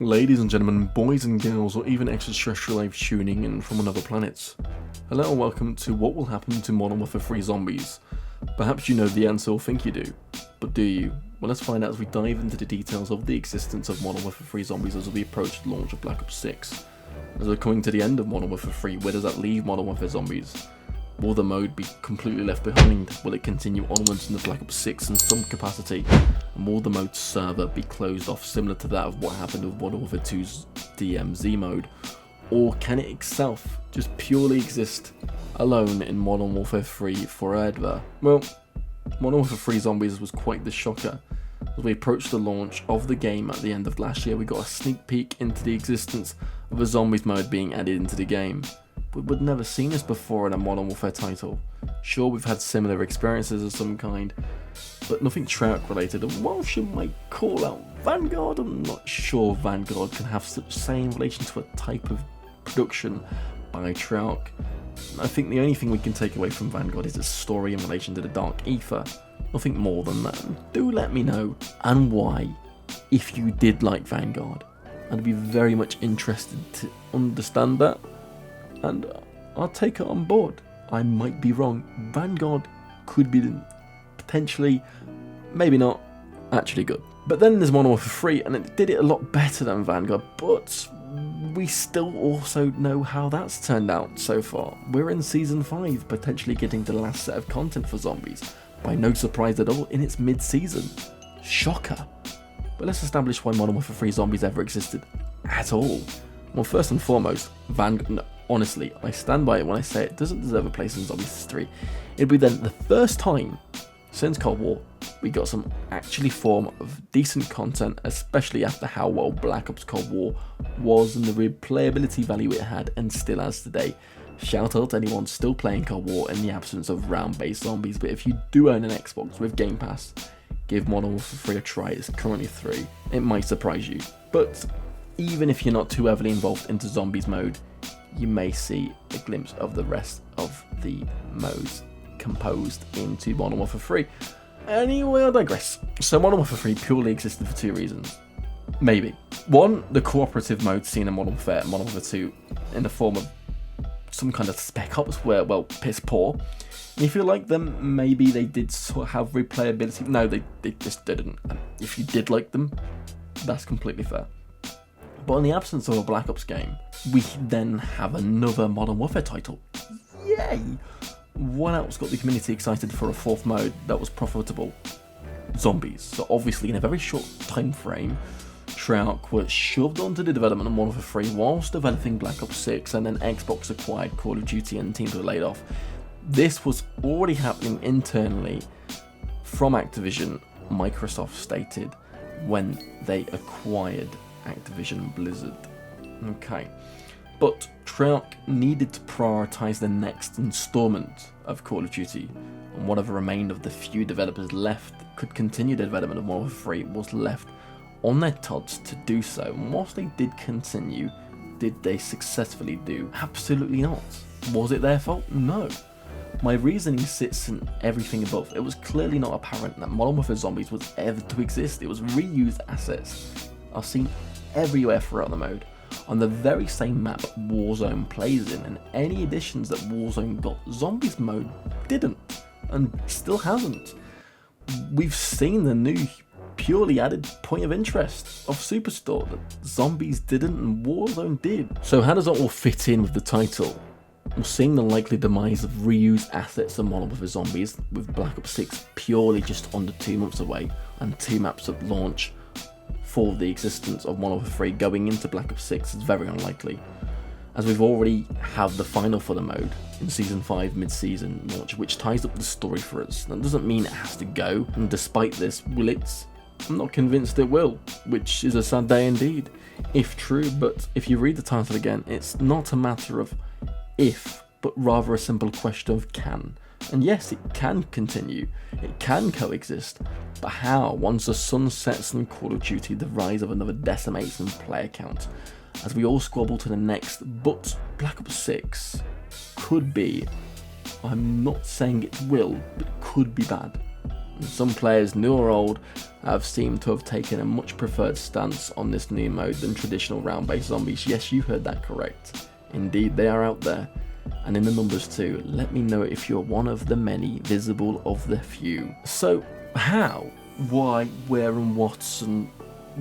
Ladies and gentlemen, boys and girls, or even extraterrestrial life tuning in from another planet. Hello and welcome to what will happen to Modern Warfare 3 zombies. Perhaps you know the answer or think you do, but do you? Well, let's find out as we dive into the details of the existence of Modern Warfare 3 zombies as we approach the launch of Black Ops 6. As we're coming to the end of Modern Warfare 3, where does that leave Modern Warfare zombies? Will the mode be completely left behind? Will it continue onwards into Black Ops 6 in some capacity? And will the mode server be closed off similar to that of what happened with Modern Warfare 2's DMZ mode? Or can it itself just purely exist alone in Modern Warfare 3 forever? Well, Modern Warfare 3 Zombies was quite the shocker. As we approached the launch of the game at the end of last year, we got a sneak peek into the existence of a zombies mode being added into the game. We'd never seen this before in a Modern Warfare title. Sure, we've had similar experiences of some kind, but nothing Treyarch related, and whilst you might call out Vanguard, I'm not sure Vanguard can have such say in relation to a type of production by Treyarch. I think the only thing we can take away from Vanguard is its story in relation to the Dark Ether. Nothing more than that. Do let me know, and why, if you did like Vanguard. I'd be very much interested to understand that, and I'll take it on board. I might be wrong. Vanguard could be potentially, maybe not, actually good. But then there's Modern Warfare 3, and it did it a lot better than Vanguard, but we still also know how that's turned out so far. We're in Season 5, potentially getting to the last set of content for zombies, by no surprise at all, in its mid-season. Shocker. But let's establish why Modern Warfare 3 zombies ever existed at all. Well, first and foremost, Vanguard, no, honestly, I stand by it when I say it doesn't deserve a place in Zombies 3. It'd be then the first time since Cold War we got some actually form of decent content, especially after how well Black Ops Cold War was and the replayability value it had and still has today. Shout out to anyone still playing Cold War in the absence of round-based zombies, but if you do own an Xbox with Game Pass, give Modern Warfare 3 a try. It's currently 3. It might surprise you, but even if you're not too heavily involved into zombies mode, you may see a glimpse of the rest of the modes composed into Modern Warfare 3. Anyway, I digress. So Modern Warfare 3 purely existed for two reasons. Maybe. One, the cooperative mode seen in Modern Warfare 2 in the form of some kind of spec ops where, well, piss poor. If you like them, maybe they did sort of have replayability. No, they just didn't. If you did like them, that's completely fair. But in the absence of a Black Ops game, we then have another Modern Warfare title. Yay! What else got the community excited for a fourth mode that was profitable? Zombies. So obviously in a very short time frame, Treyarch was shoved onto the development of Modern Warfare 3 whilst developing Black Ops 6, and then Xbox acquired Call of Duty and teams were laid off. This was already happening internally from Activision, Microsoft stated, when they acquired Activision Blizzard. Okay, but Treyarch needed to prioritise the next instalment of Call of Duty, and whatever remained of the few developers left that could continue the development of Modern Warfare 3 was left on their tods to do so. And whilst they did continue, did they successfully do? Absolutely not. Was it their fault? No. My reasoning sits in everything above. It was clearly not apparent that Modern Warfare Zombies was ever to exist. It was reused assets are seen everywhere throughout the mode, on the very same map Warzone plays in, and any additions that Warzone got, Zombies mode didn't, and still hasn't. We've seen the new purely added point of interest of Superstore that Zombies didn't and Warzone did. So how does that all fit in with the title? Well, seeing the likely demise of reused assets of Modern Warfare Zombies, with Black Ops 6 purely just under 2 months away, and 2 maps at launch for the existence of Modern Warfare 3 going into Black Ops 6 is very unlikely, as we've already have the final for the mode in Season 5 mid-season launch, which ties up the story for us. That doesn't mean it has to go, and despite this, will it? I'm not convinced it will, which is a sad day indeed, if true. But if you read the title again, it's not a matter of if, but rather a simple question of can. And yes, it can continue, it can coexist, but how? Once the sun sets in Call of Duty, the rise of another decimates in player count, as we all squabble to the next. But Black Ops 6 could be, I'm not saying it will, but could be bad. and some players, new or old, have seemed to have taken a much preferred stance on this new mode than traditional round-based zombies. Yes, you heard that correct. Indeed, they are out there, and in the numbers too. Let me know if you're one of the many, visible of the few. So, how, why, where and what, and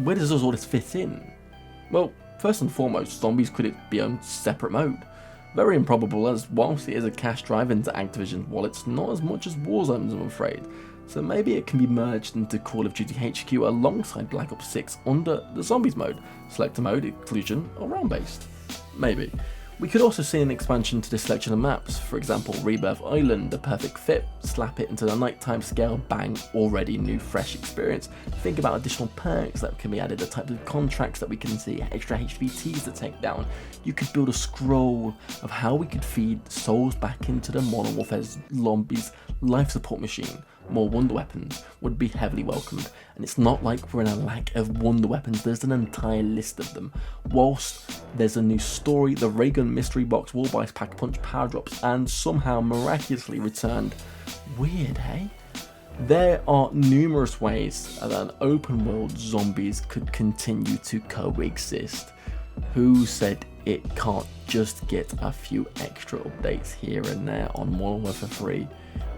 where does all this fit in? Well, first and foremost, zombies could be a separate mode. Very improbable, as whilst it is a cash drive into Activision's wallet, it's not as much as Warzone's, I'm afraid. So maybe it can be merged into Call of Duty HQ alongside Black Ops 6 under the Zombies mode, Selector mode, Exclusion, or Round based. Maybe. We could also see an expansion to the selection of maps, for example Rebirth Island, the perfect fit, slap it into the nighttime scale, bang, already new fresh experience. Think about additional perks that can be added, the types of contracts that we can see, extra HVTs to take down. You could build a scroll of how we could feed souls back into the Modern Warfare Zombies life support machine. More wonder weapons would be heavily welcomed, and it's not like we're in a lack of wonder weapons, there's an entire list of them. Whilst there's a new story, the ray gun mystery box, wall bites, pack punch, power drops, and somehow miraculously returned. Weird, hey? There are numerous ways that an open world zombies could continue to coexist. Who said it can't just get a few extra updates here and there on Modern Warfare 3?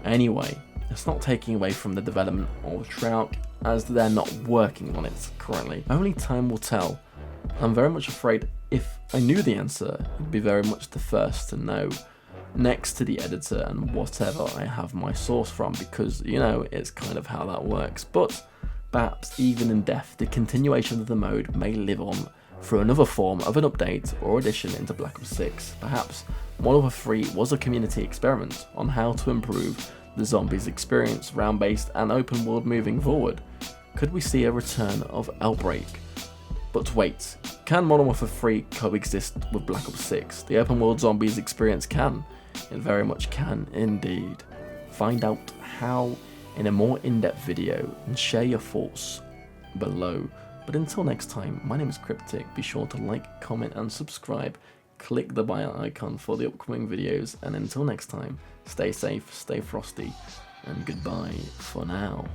Anyway, it's not taking away from the development of Treyarch, as they're not working on it currently. Only time will tell. I'm very much afraid if I knew the answer, it'd be very much the first to know, next to the editor and whatever I have my source from, because, you know, it's kind of how that works. But perhaps even in death, the continuation of the mode may live on through another form of an update or addition into Black Ops 6. Perhaps Modern Warfare 3 was a community experiment on how to improve the zombies experience, round-based and open world moving forward. Could we see a return of Outbreak? But wait, can Modern Warfare 3 coexist with Black Ops 6? The open world zombies experience can. It very much can indeed. Find out how in a more in-depth video and share your thoughts below. But until next time, my name is Cryptic. Be sure to like, comment and subscribe. Click the bell icon for the upcoming videos, and until next time, stay safe, stay frosty, and goodbye for now.